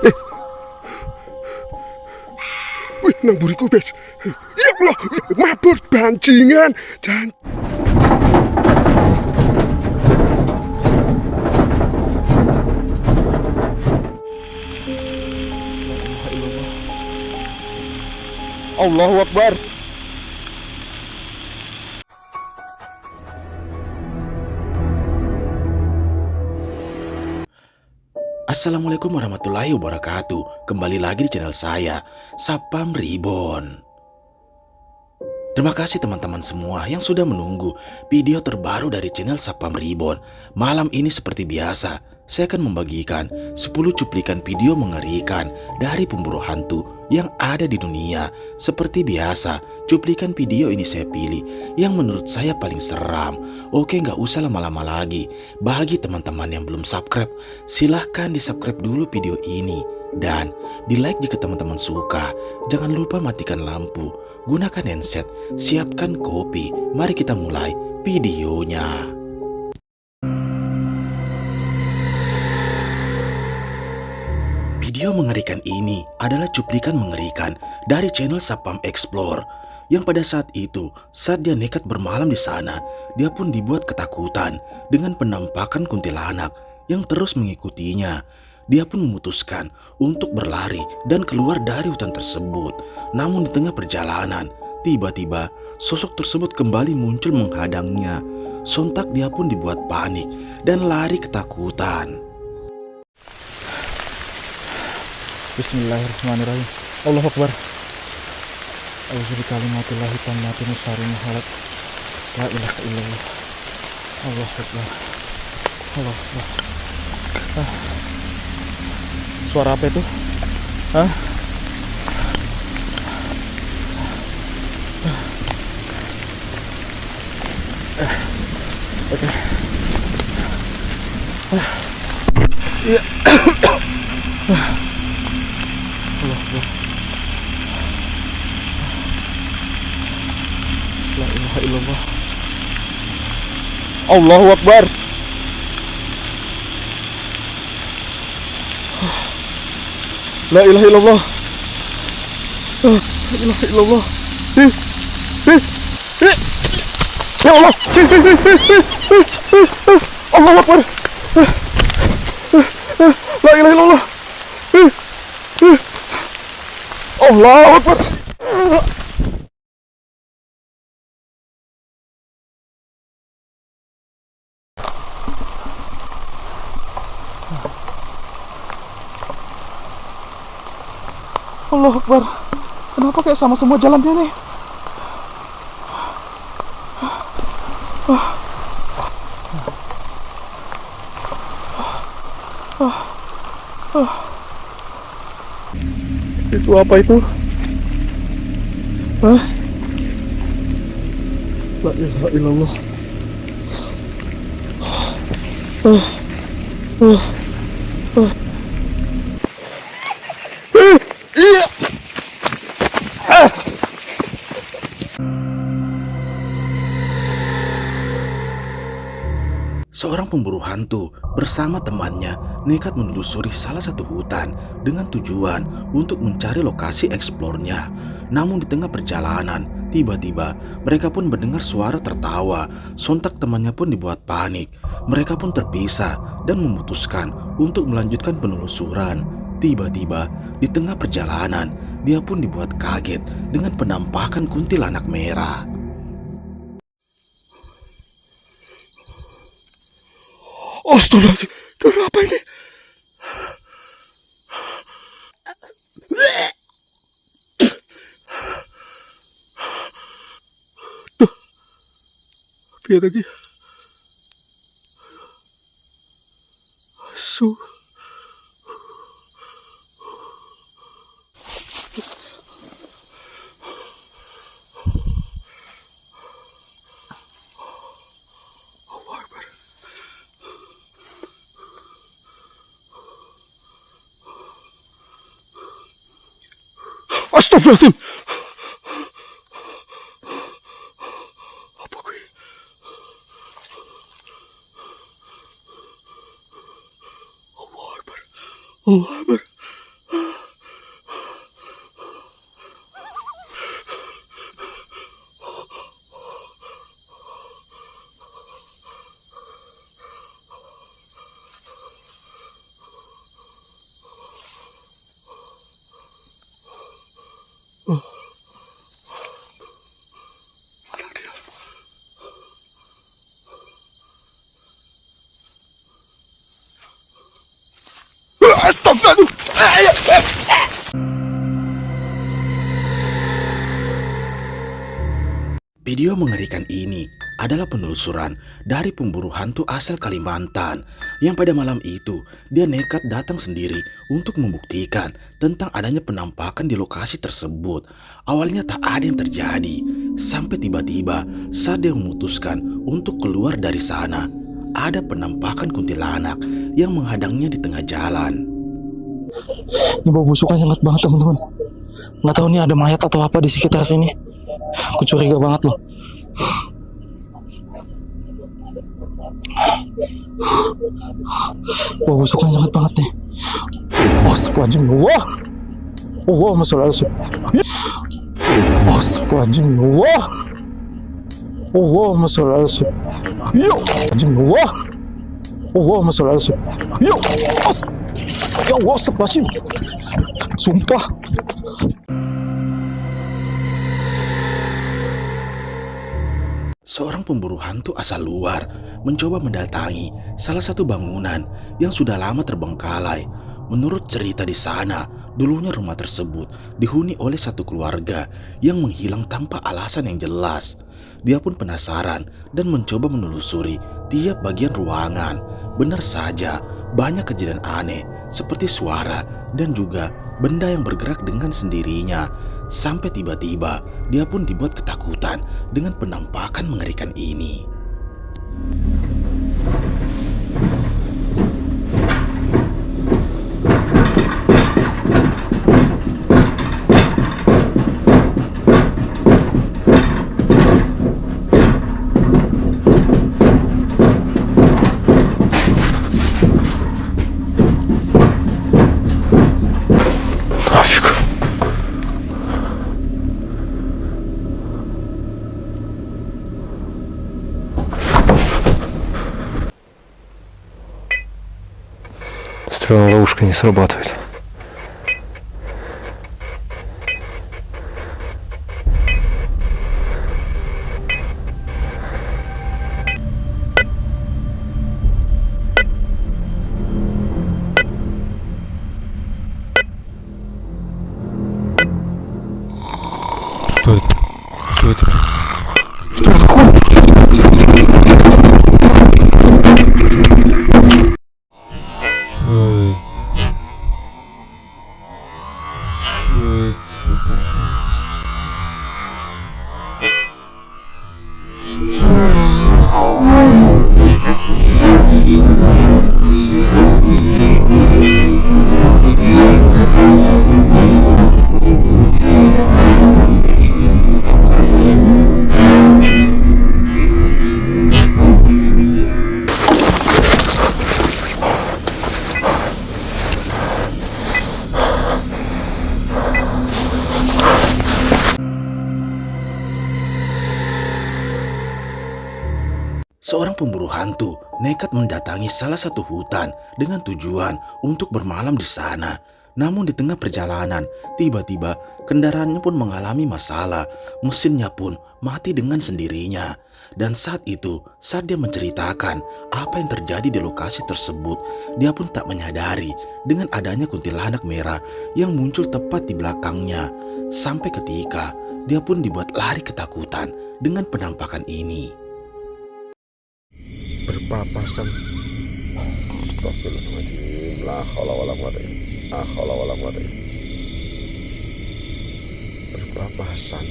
Eh, wih, nang buriku, Bes. Ya Allah, mabur bancingan. Jangan. Allahu Akbar. Assalamualaikum warahmatullahi wabarakatuh. Kembali lagi di channel saya, Sapam Reborn. Terima kasih teman-teman semua yang sudah menunggu video terbaru dari channel Sapam Reborn. Malam ini seperti biasa, saya akan membagikan 10 cuplikan video mengerikan dari pemburu hantu yang ada di dunia. Seperti biasa, cuplikan video ini saya pilih yang menurut saya paling seram. Oke, nggak usah lama-lama lagi. Bagi teman-teman yang belum subscribe, silahkan di subscribe dulu video ini. Dan di like jika teman-teman suka. Jangan lupa matikan lampu, gunakan handset, siapkan kopi. Mari kita mulai videonya. Video mengerikan ini adalah cuplikan mengerikan dari channel Sapam Explore, yang pada saat itu, saat dia nekat bermalam di sana, dia pun dibuat ketakutan dengan penampakan kuntilanak yang terus mengikutinya. Dia pun memutuskan untuk berlari dan keluar dari hutan tersebut. Namun di tengah perjalanan, tiba-tiba sosok tersebut kembali muncul menghadangnya. Sontak dia pun dibuat panik dan lari ketakutan. Bismillahirrahmanirrahim. Allahu Akbar. Auzubi kalimatillahi tammati min syarri ma khalaq. La ilaha illallah. Allahu Akbar. Allahu Akbar. Suara apa itu? Hah? Oke. Iya. Allah Akbar. La ilaha illallah. Allahu Akbar. La ilaha illallah. La ilaha illallah. Ya Allah. Allahu Akbar. La ilaha illallah. Allahu Akbar. Allahu Akbar. Kenapa kayak sama semua jalannya nih? Itu apa itu? Hah? La ilaha illallah. Iya. Seorang pemburu hantu bersama temannya nekat menelusuri salah satu hutan dengan tujuan untuk mencari lokasi eksplornya. Namun di tengah perjalanan, tiba-tiba mereka pun mendengar suara tertawa. Sontak temannya pun dibuat panik. Mereka pun terpisah dan memutuskan untuk melanjutkan penelusuran. Tiba-tiba di tengah perjalanan, dia pun dibuat kaget dengan penampakan kuntilanak merah. Astagfirullahaladzim. Darah apa ini? Duh. Biar lagi. Asu. Astagfirullahaladzim. Apa gue? Allah Akbar. Allah Akbar. Astagfirullah. Video mengerikan ini adalah penelusuran dari pemburu hantu asal Kalimantan yang pada malam itu dia nekat datang sendiri untuk membuktikan tentang adanya penampakan di lokasi tersebut. Awalnya tak ada yang terjadi sampai tiba-tiba saat dia memutuskan untuk keluar dari sana, ada penampakan kuntilanak yang menghadangnya di tengah jalan. Ini bau busuknya sangat banget teman-teman. Nggak tahu nih ada mayat atau apa di sekitar sini. Aku curiga banget loh. Bau busuknya sangat banget nih. Astagfirullahaladzim. Wah. Wah, masalah sih. Astagfirullahaladzim. Wah. Wah, masalah sih. Yo, anjing. Wah. Wah, masalah sih. Yo. Ya Allah, astagfirullahaladzim. Sumpah. Seorang pemburu hantu asal luar mencoba mendatangi salah satu bangunan yang sudah lama terbengkalai. Menurut cerita di sana, dulunya rumah tersebut dihuni oleh satu keluarga yang menghilang tanpa alasan yang jelas. Dia pun penasaran dan mencoba menelusuri tiap bagian ruangan. Benar saja, banyak kejadian aneh seperti suara dan juga benda yang bergerak dengan sendirinya. Sampai tiba-tiba dia pun dibuat ketakutan dengan penampakan mengerikan ini. Ловушка не срабатывает. Что это? Что это? Что это такое? Seorang pemburu hantu nekat mendatangi salah satu hutan dengan tujuan untuk bermalam di sana. Namun di tengah perjalanan, tiba-tiba kendaraannya pun mengalami masalah. Mesinnya pun mati dengan sendirinya. Dan saat itu, saat dia menceritakan apa yang terjadi di lokasi tersebut, dia pun tak menyadari dengan adanya kuntilanak merah yang muncul tepat di belakangnya. Sampai ketika dia pun dibuat lari ketakutan dengan penampakan ini. Berpapasan. Astagfirullahaladzim. La haula wala quwata illa. Berpapasan.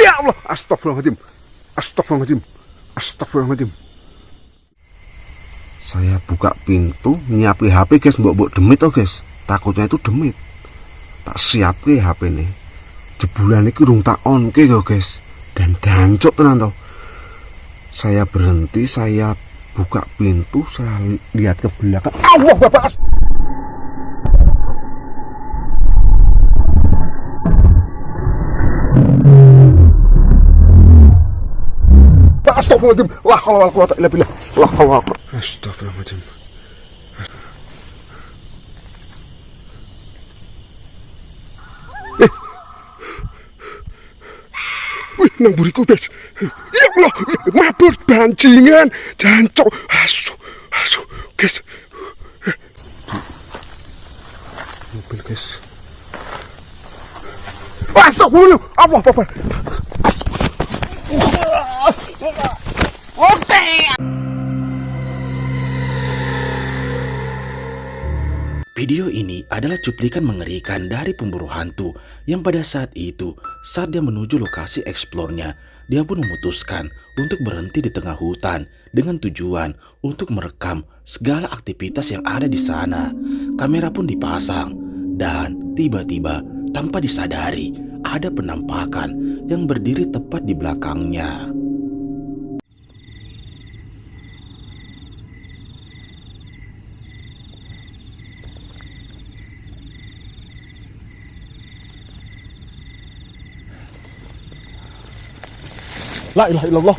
Ya Allah, astagfirullahaladzim. Astagfirullahaladzim. Saya buka pintu, nyiapi HP guys, mbok demit oh guys. Takutnya itu demit. Tak siapke HP nih. Jebulan iki urung tak on ke yo guys. Dan dancuk tenan to. Saya berhenti, saya buka pintu, saya lihat ke belakang. Allah Bapak! Astagfirullahaladzim. La haula wala quwata illa billah. La haula. Astagfirullahaladzim. Wih, nang buriku, guys. Ya Allah, mabur bancingan, jancok. Asu, guys. Mobil, guys. Astagfirullah. Allah Bapak. Video ini adalah cuplikan mengerikan dari pemburu hantu yang pada saat itu, saat dia menuju lokasi eksplornya, dia pun memutuskan untuk berhenti di tengah hutan dengan tujuan untuk merekam segala aktivitas yang ada di sana. Kamera pun dipasang dan tiba-tiba tanpa disadari ada penampakan yang berdiri tepat di belakangnya. La ilaha illallah.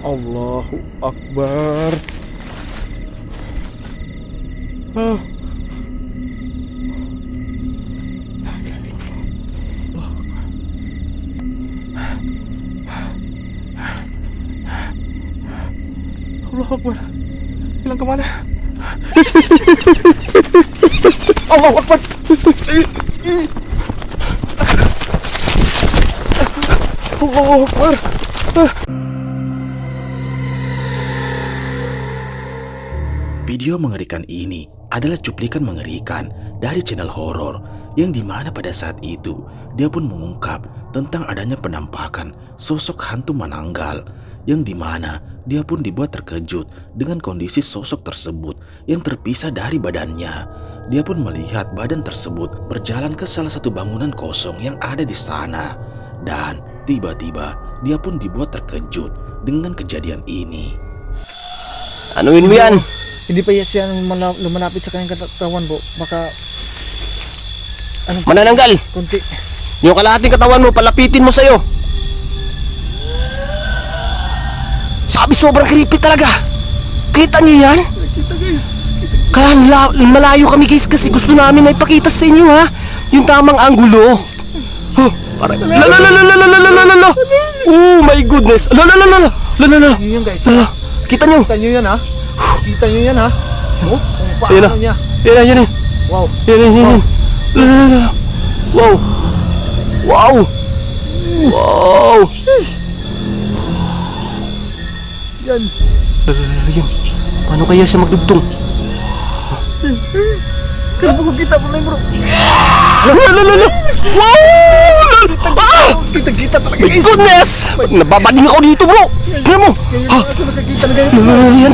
Allahu Akbar. Allahu Akbar. Hilang kemana? Allahu Akbar. Allahu Akbar. Video mengerikan ini adalah cuplikan mengerikan dari channel horor yang dimana pada saat itu dia pun mengungkap tentang adanya penampakan sosok hantu menanggal yang dimana dia pun dibuat terkejut dengan kondisi sosok tersebut yang terpisah dari badannya. Dia pun melihat badan tersebut berjalan ke salah satu bangunan kosong yang ada di sana dan tiba-tiba dia pun dibuat terkejut dengan kejadian ini. Anuin mo yan? Hindi pa yan lumanapit sa kanyang katawan, Bo. Baka Manananggal! konti. Yung kalahating katawan mo, palapitin mo sa'yo. Sabi, sobrang creepy talaga. Kita niyo yan? Kita, guys. Kaya malayo kami, guys, kasi gusto namin na ipakita sa inyo, ha? Yung tamang anggulo. Oh, parang lalalalalalalalalala. Oh my goodness. Lalalala. Lalalala. Yun, guys. Kita niyo. Kita nyo yan, ha? Kita nyo yan, ha? Oh, kung Ayun na. paano niya. Yan. Wow. Yan. Lalalala. Wow. Wow. Wow. Yan. Yan. Paano kaya siya magdugtong? Kaya po kita mo lang, bro. Lalalala. Wow. Ah! Kita talaga, My guys. goodness! Nababaling ako dito, bro! Tignan mo! Ngayon Ha? ako nakakita na ganyan. Yan!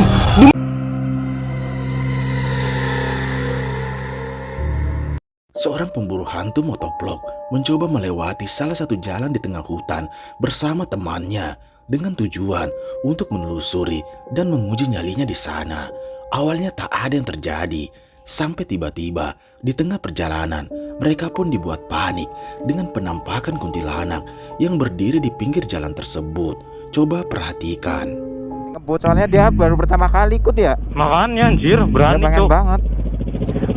Seorang pemburu hantu motovlog mencoba melewati salah satu jalan di tengah hutan bersama temannya dengan tujuan untuk menelusuri dan menguji nyalinya di sana. Awalnya tak ada yang terjadi, Sampai tiba-tiba di tengah perjalanan mereka pun dibuat panik dengan penampakan kuntilanak yang berdiri di pinggir jalan tersebut. Coba perhatikan. Ngebut soalnya dia baru pertama kali ikut ya. Makanya anjir, Dia berani pengen tuh. banget.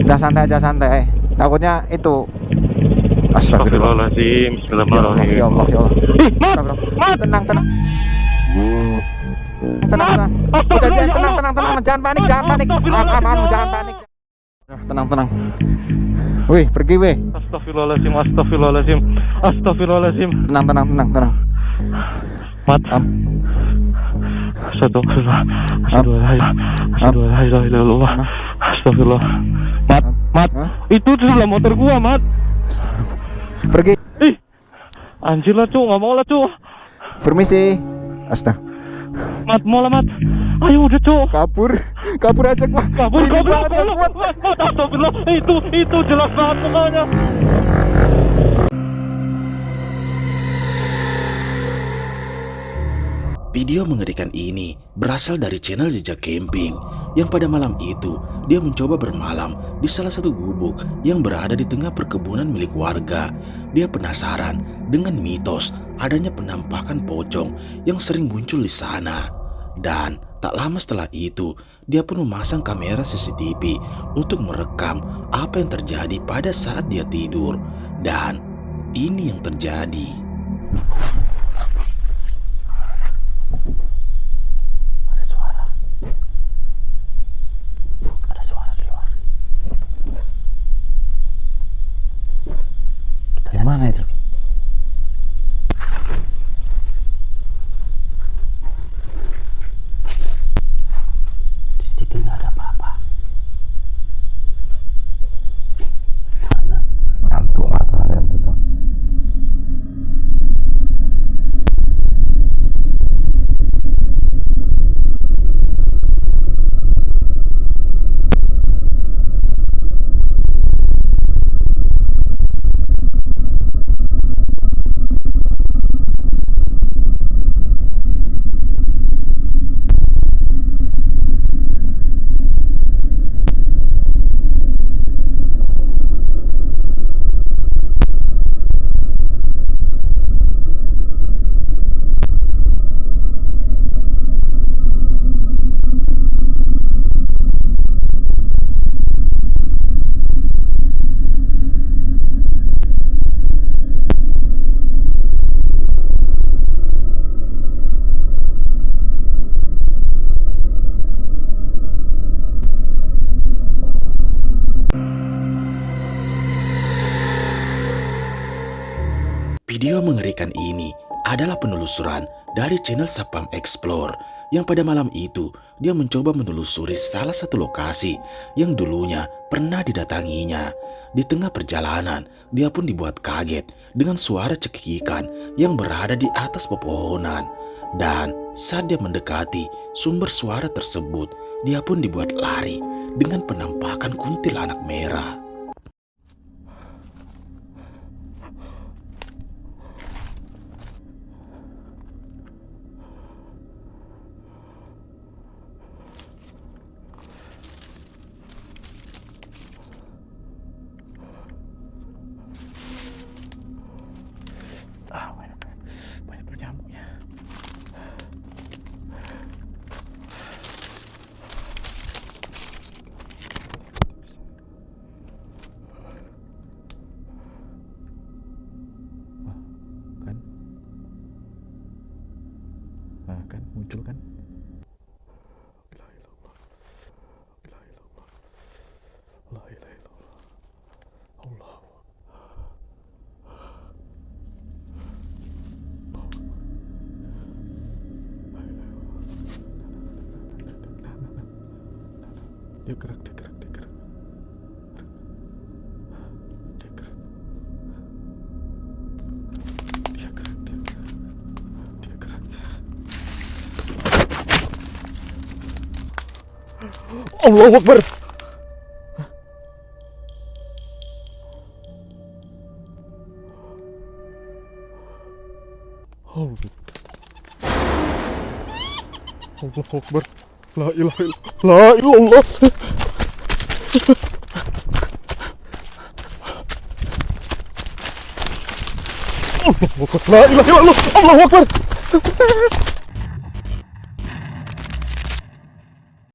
Udah santai aja santai. Takutnya itu. Astagfirullah. Astagfirullahaladzim, Ya bismillahirrahmanirrahim. Allah, ya Allah, ya Allah. Ih, Mat, Astagfirullah. Mat, Tenang, tenang. Tenang. Udah aja, tenang. Jangan panik, jangan panik. Paham, jangan panik. Tenang. Wih, pergi wih. Astagfirullahaladzim, astagfirullahaladzim, astagfirullahaladzim. Tenang. Mat. Astagfirullah. Astagfirullah. Astagfirullah. Mat. Hah? Itu sebelah motor gua, Mat. Pergi. Ih, anjir lah, Cuk, nggak mau lah, Cuk. Permisi. Astaga. Mat, mau lah, Mat. Ayo udah, Cuk. Kabur aja gua. Kabur, Ini banget gak kuat. Mat, astagfirullah. Itu jelas banget pokoknya. Video mengerikan ini berasal dari channel Jejak Camping yang pada malam itu dia mencoba bermalam di salah satu gubuk yang berada di tengah perkebunan milik warga. Dia penasaran dengan mitos adanya penampakan pocong yang sering muncul di sana. Dan tak lama setelah itu dia pun memasang kamera CCTV untuk merekam apa yang terjadi pada saat dia tidur. Dan ini yang terjadi. Mana itu? CCTV nggak ada apa-apa. Ngantuk mata yang betul. Video mengerikan ini adalah penelusuran dari channel Sapam Explore yang pada malam itu dia mencoba menelusuri salah satu lokasi yang dulunya pernah didatanginya. Di tengah perjalanan, dia pun dibuat kaget dengan suara cekikikan yang berada di atas pepohonan. Dan saat dia mendekati sumber suara tersebut, dia pun dibuat lari dengan penampakan kuntilanak merah. Banyak bernyamuknya. Kan muncul kan. Dia gerak. Allahu Akbar. Allahu Akbar. La ilaha illallah. La ilaha illallah. Allahu Akbar.